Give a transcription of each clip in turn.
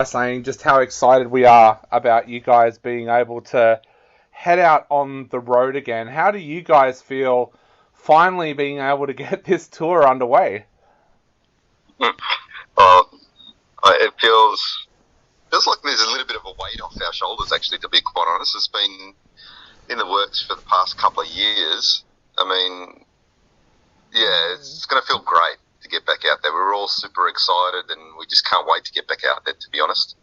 saying just how excited we are about you guys being able to head out on the road again. How do you guys feel finally being able to get this tour underway? Well, it feels like there's a little bit of a weight off our shoulders, actually, to be quite honest. It's been in the works for the past couple of years. I mean, yeah, it's going to feel great to get back out there. We're all super excited and we just can't wait to get back out there, to be honest.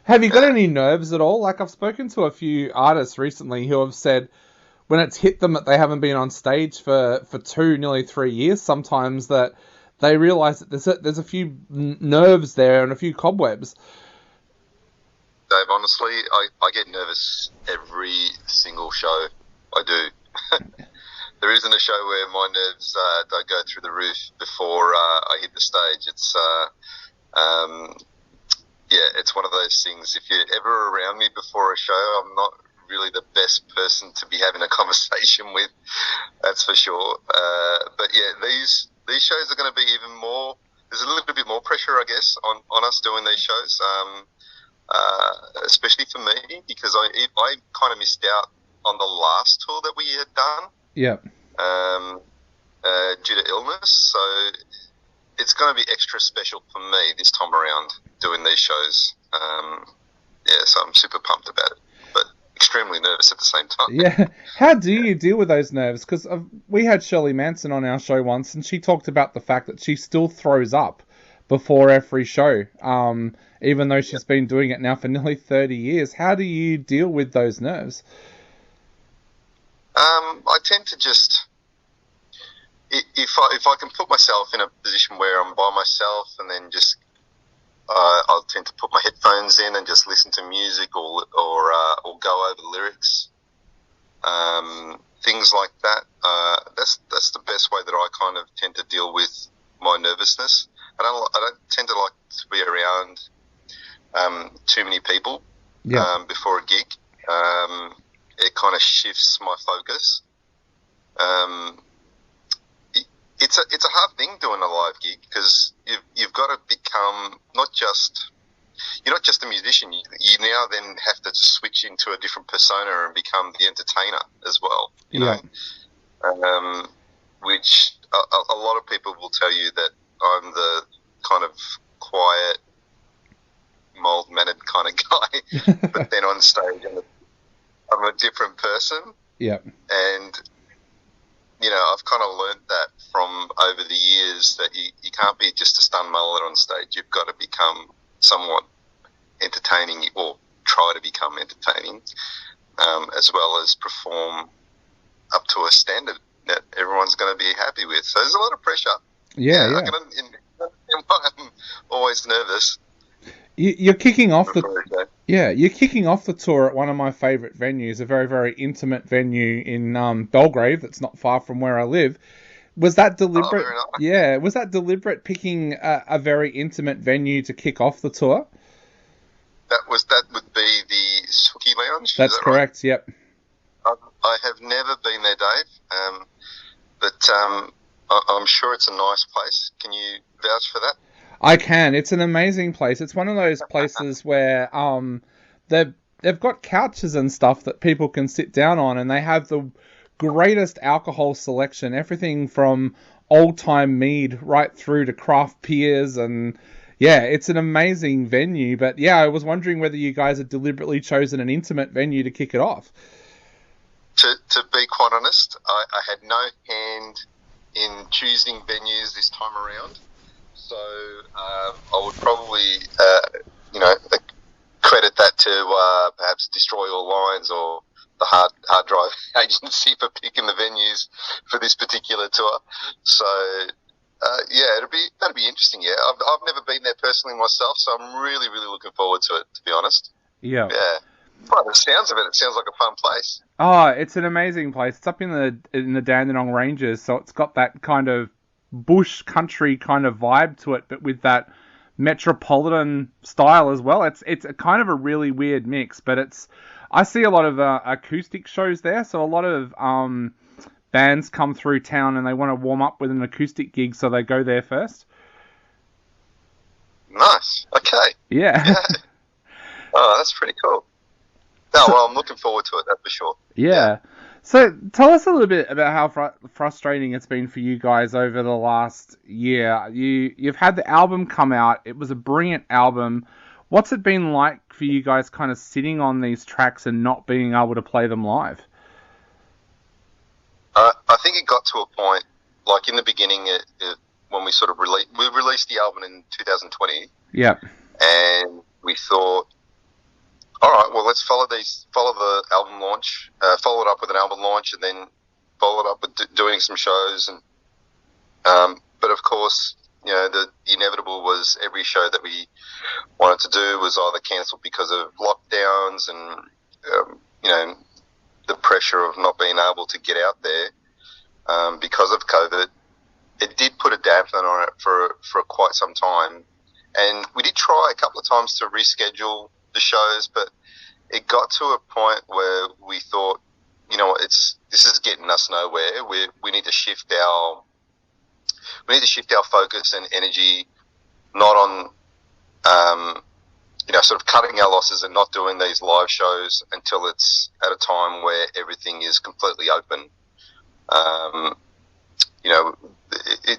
Have you got any nerves at all? Like, I've spoken to a few artists recently who have said when it's hit them that they haven't been on stage for 2, nearly 3 years sometimes, that they realise that there's a few nerves there and a few cobwebs. Dave, honestly, I get nervous every single show I do. There isn't a show where my nerves don't go through the roof before I hit the stage. It's one of those things. If you're ever around me before a show, I'm not really the best person to be having a conversation with, that's for sure. But yeah, these shows are going to be even more. There's a little bit more pressure, I guess, on us doing these shows, especially for me, because I kind of missed out on the last tour that we had done. Yeah. Due to illness, so it's going to be extra special for me this time around doing these shows. So I'm super pumped about it, but extremely nervous at the same time. Yeah. How do you deal with those nerves? Because we had Shirley Manson on our show once, and she talked about the fact that she still throws up before every show, even though she's been doing it now for nearly 30 years. How do you deal with those nerves? I tend to just, if I can put myself in a position where I'm by myself, and then just I'll tend to put my headphones in and just listen to music or go over lyrics, things like that. That's the best way that I kind of tend to deal with my nervousness. I don't tend to like to be around too many people before a gig. It kind of shifts my focus. It's a hard thing doing a live gig, because you've got to become you're not just a musician. You now then have to switch into a different persona and become the entertainer as well. You know, which a lot of people will tell you that I'm the kind of quiet, mild-mannered kind of guy, but then on stage I'm a different person. Yeah. And, you know, I've kind of learned that from over the years, that you can't be just a stun mullet on stage. You've got to become somewhat entertaining, or try to become entertaining, as well as perform up to a standard that everyone's going to be happy with. So there's a lot of pressure. Yeah. I'm always nervous. You're kicking off you're kicking off the tour at one of my favourite venues, a very, very intimate venue in Belgrave that's not far from where I live. Was that deliberate? Very nice. Yeah, was that deliberate, picking a very intimate venue to kick off the tour? That would be the Suki Lounge. That's correct. Right? Yep. I have never been there, Dave, but I'm sure it's a nice place. Can you vouch for that? I can. It's an amazing place. It's one of those places where they've got couches and stuff that people can sit down on, and they have the greatest alcohol selection, everything from old-time mead right through to craft beers, and yeah, it's an amazing venue. But yeah, I was wondering whether you guys had deliberately chosen an intimate venue to kick it off. To be quite honest, I had no hand in choosing venues this time around. So I would probably, credit that to perhaps Destroy All Lines or the Hard Drive agency for picking the venues for this particular tour. So that'd be interesting. Yeah, I've never been there personally myself, so I'm really, really looking forward to it, to be honest. Yeah. Yeah. By the sounds of it, it sounds like a fun place. Oh, it's an amazing place. It's up in the Dandenong Ranges, so it's got that kind of bush country kind of vibe to it, but with that metropolitan style as well. It's a kind of a really weird mix, but I see a lot of acoustic shows there, so a lot of bands come through town and they want to warm up with an acoustic gig, so they go there first. Nice. Okay. Yeah. Yeah. Oh, that's pretty cool. No, well, I'm looking forward to it, that's for sure. Yeah. So tell us a little bit about how frustrating it's been for you guys over the last year. You've had the album come out. It was a brilliant album. What's it been like for you guys kind of sitting on these tracks and not being able to play them live? I think it got to a point, like in the beginning, when we sort of released the album in 2020. Yep. And we thought, all right, well, let's follow the album launch, follow it up with an album launch, and then follow it up with doing some shows. And but of course, the inevitable was every show that we wanted to do was either cancelled because of lockdowns and the pressure of not being able to get out there because of COVID. It did put a dampener on it for quite some time, and we did try a couple of times to reschedule the shows, but it got to a point where we thought, this is getting us nowhere. We need to shift our focus and energy, not on sort of cutting our losses and not doing these live shows until it's at a time where everything is completely open.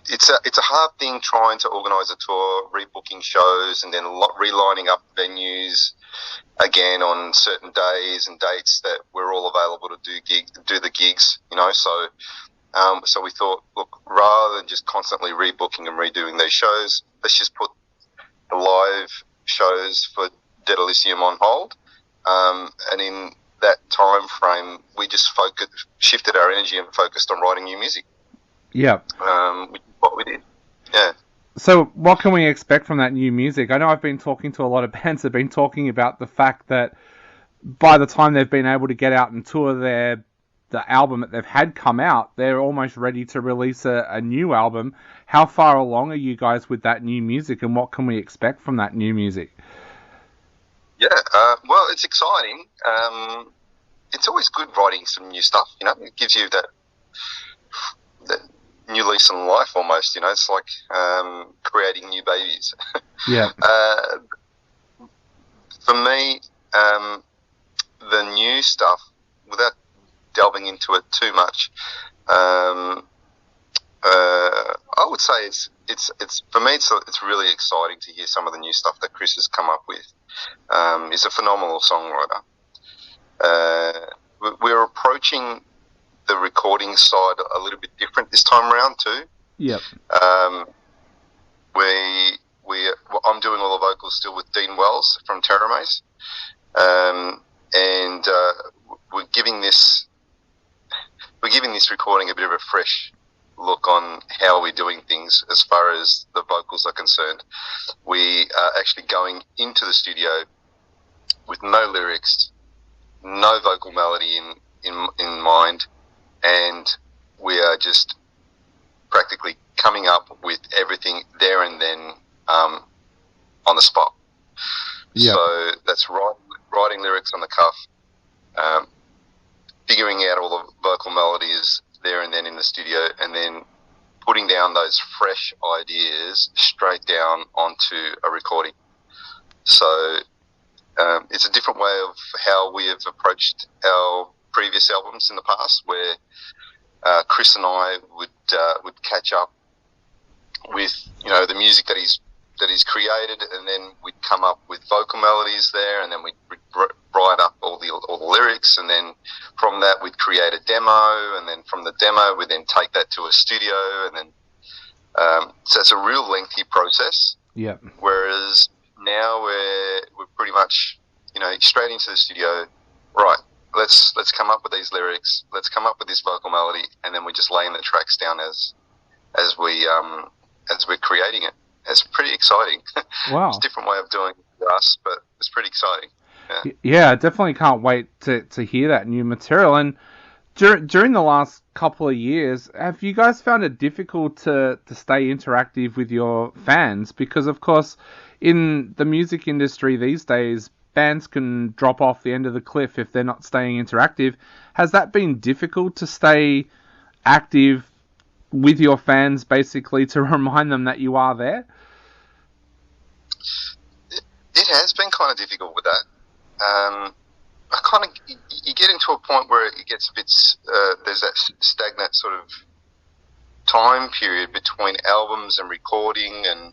It's a hard thing trying to organise a tour, rebooking shows, and then relining up venues again on certain days and dates that we're all available to do the gigs. So we thought, look, rather than just constantly rebooking and redoing these shows, let's just put the live shows for Dead Elysium on hold. And in that time frame, we just shifted our energy and focused on writing new music. Yeah. Which is what we did. Yeah. So what can we expect from that new music? I know I've been talking to a lot of bands that have been talking about the fact that by the time they've been able to get out and tour the album that they've had come out, they're almost ready to release a new album. How far along are you guys with that new music, and what can we expect from that new music? Yeah, well, it's exciting. It's always good writing some new stuff, It gives you that new lease on life almost, It's like creating new babies. Yeah. For me, the new stuff, without delving into it too much, I would say it's for me it's really exciting to hear some of the new stuff that Chris has come up with. He's a phenomenal songwriter. We're approaching the recording side a little bit different this time around too. Yep. I'm doing all the vocals still with Dean Wells from Terra Maze, and we're giving this recording a bit of a fresh look on how we're doing things as far as the vocals are concerned. We are actually going into the studio with no lyrics, no vocal melody in mind, and we are just practically coming up with everything there and then on the spot. Yep. So that's writing lyrics on the cuff, figuring out all the vocal melodies there and then in the studio, and then putting down those fresh ideas straight down onto a recording. So it's a different way of how we have approached our previous albums in the past, where Chris and I would catch up with the music that he's created, and then we'd come up with vocal melodies there, and then we'd write up all the lyrics, and then from that we'd create a demo, and then from the demo we'd then take that to a studio, and then so it's a real lengthy process. Yeah. Whereas now we're pretty much straight into the studio. Right, let's come up with these lyrics, let's come up with this vocal melody, and then we're just laying the tracks down as we're creating it. It's pretty exciting. Wow. It's a different way of doing it for us, but it's pretty exciting. Yeah, I definitely can't wait to hear that new material. And during the last couple of years, have you guys found it difficult to stay interactive with your fans? Because, of course, in the music industry these days, bands can drop off the end of the cliff if they're not staying interactive. Has that been difficult to stay active with your fans, basically, to remind them that you are there? It has been kind of difficult with that. You get into a point where it gets a bit, there's that stagnant sort of time period between albums and recording, and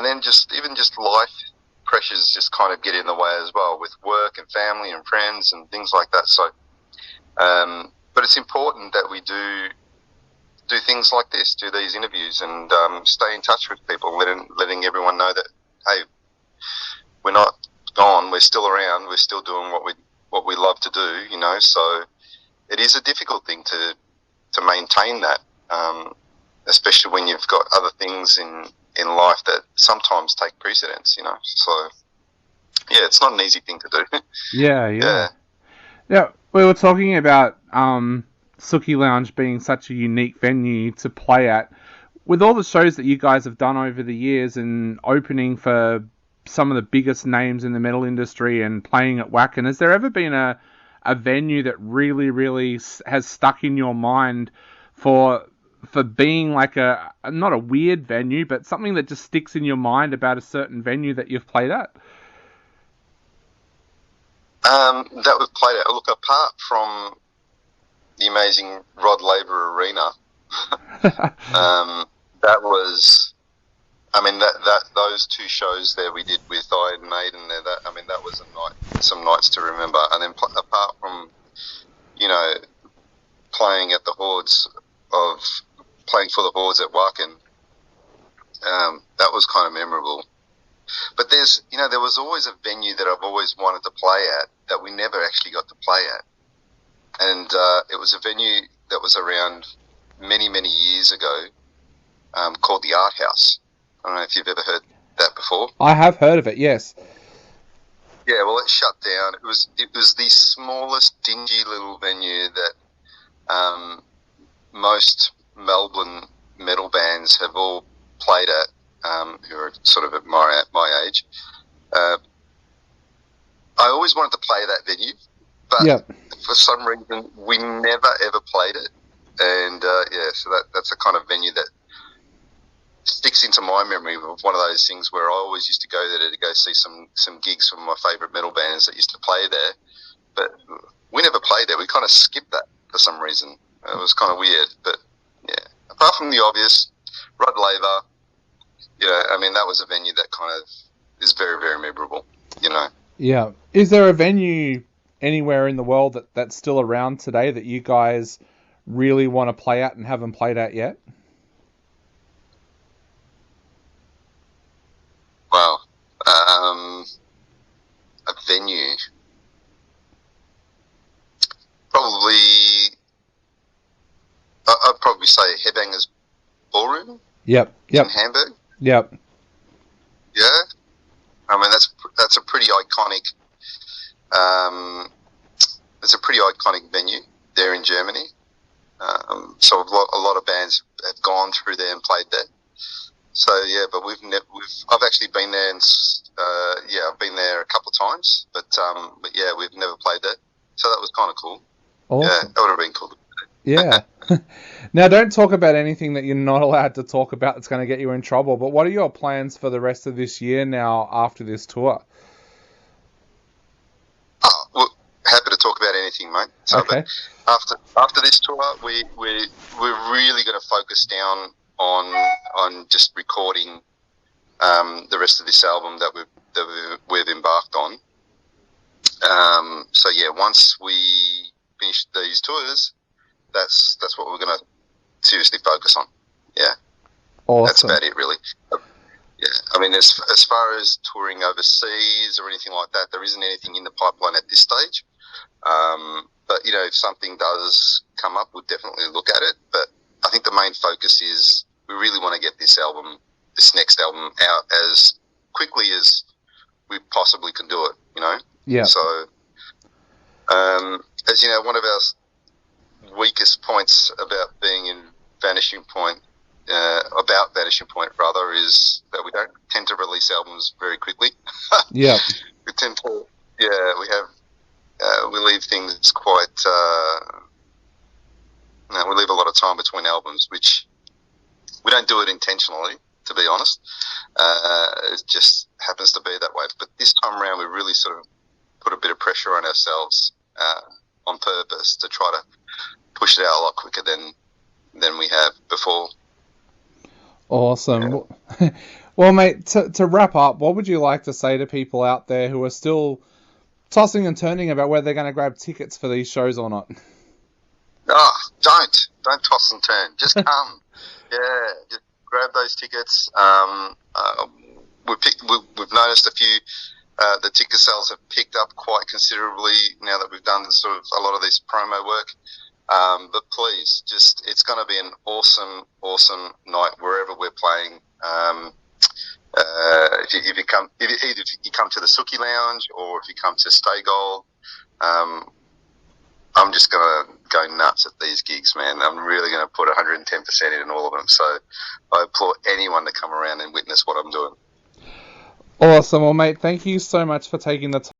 then just life pressures just kind of get in the way as well, with work and family and friends and things like that. So, but it's important that we do things like this, do these interviews, and stay in touch with people, letting everyone know that, hey, we're not gone, we're still around, we're still doing what we love to do, you know. So it is a difficult thing to maintain that, especially when you've got other things in life that sometimes take precedence, you know. So yeah, it's not an easy thing to do. Yeah. We were talking about Sookie Lounge being such a unique venue to play at. With all the shows that you guys have done over the years and opening for some of the biggest names in the metal industry and playing at Wacken, has there ever been a venue that really has stuck in your mind for being like not a weird venue, but something that just sticks in your mind about a certain venue that you've played at? That we've played at, look, apart from the amazing Rod Laver Arena, that was, I mean, that those two shows there we did with Iron Maiden there, that was some nights to remember. And then apart from, you know, playing for the Hordes at Wacken, that was kind of memorable. But there was always a venue that I've always wanted to play at that we never actually got to play at. And it was a venue that was around many years ago, called the Art House. I don't know if you've ever heard that before. I have heard of it, yes. Yeah, well, it shut down. It was the smallest, dingy little venue that most Melbourne metal bands have all played at, who are sort of at my age. I always wanted to play that venue, but for some reason we never ever played it. And so that's a kind of venue that sticks into my memory of one of those things where I always used to go there to go see some gigs from my favourite metal bands that used to play there, but we never played there. We kind of skipped that for some reason. It was kind of weird, but yeah. Apart from the obvious, Rod Laver, you know, I mean, that was a venue that kind of is very, very memorable, you know. Yeah. Is there a venue anywhere in the world that's still around today that you guys really want to play at and haven't played at yet? Well, a venue. Probably, I'd probably say Headbangers Ballroom. Yep. In Hamburg. Yep. Yeah. I mean, that's a pretty iconic. It's a pretty iconic venue there in Germany. So a lot of bands have gone through there and played there. So yeah, but I've actually been there, and I've been there a couple of times, but yeah, we've never played there. So that was kind of cool. Awesome. Yeah, that would have been cool. Yeah. Now, don't talk about anything that you're not allowed to talk about that's going to get you in trouble, but what are your plans for the rest of this year now after this tour? Oh, well, happy to talk about anything, mate. So okay. After this tour, we're really going to focus down on just recording the rest of this album that we've embarked on. So yeah, once we finish these tours, that's what we're going to seriously focus on. Yeah. Awesome. That's about it, really. Yeah. I mean, as far as touring overseas or anything like that, there isn't anything in the pipeline at this stage. But, you know, if something does come up, we'll definitely look at it. But I think the main focus is we really want to get this next album out as quickly as we possibly can do it, you know? Yeah. So, as you know, one of our weakest points about being in Vanishing Point, is that we don't tend to release albums very quickly. Yeah. We tend to, we leave things quite, we leave a lot of time between albums, which we don't do it intentionally to be honest. It just happens to be that way. But this time around, we really sort of put a bit of pressure on ourselves on purpose to try to push it out a lot quicker than we have before. Awesome. Yeah. Well, mate, to wrap up, what would you like to say to people out there who are still tossing and turning about whether they're going to grab tickets for these shows or not? Oh, don't toss and turn. Just come. Just grab those tickets. We've noticed a few. The ticket sales have picked up quite considerably now that we've done sort of a lot of this promo work. But please, it's going to be an awesome night wherever we're playing. If you come to the Suki Lounge or if you come to Stay Gold, I'm just going to go nuts at these gigs, man. I'm really going to put 110% in all of them. So I implore anyone to come around and witness what I'm doing. Awesome. Well, mate, thank you so much for taking the time.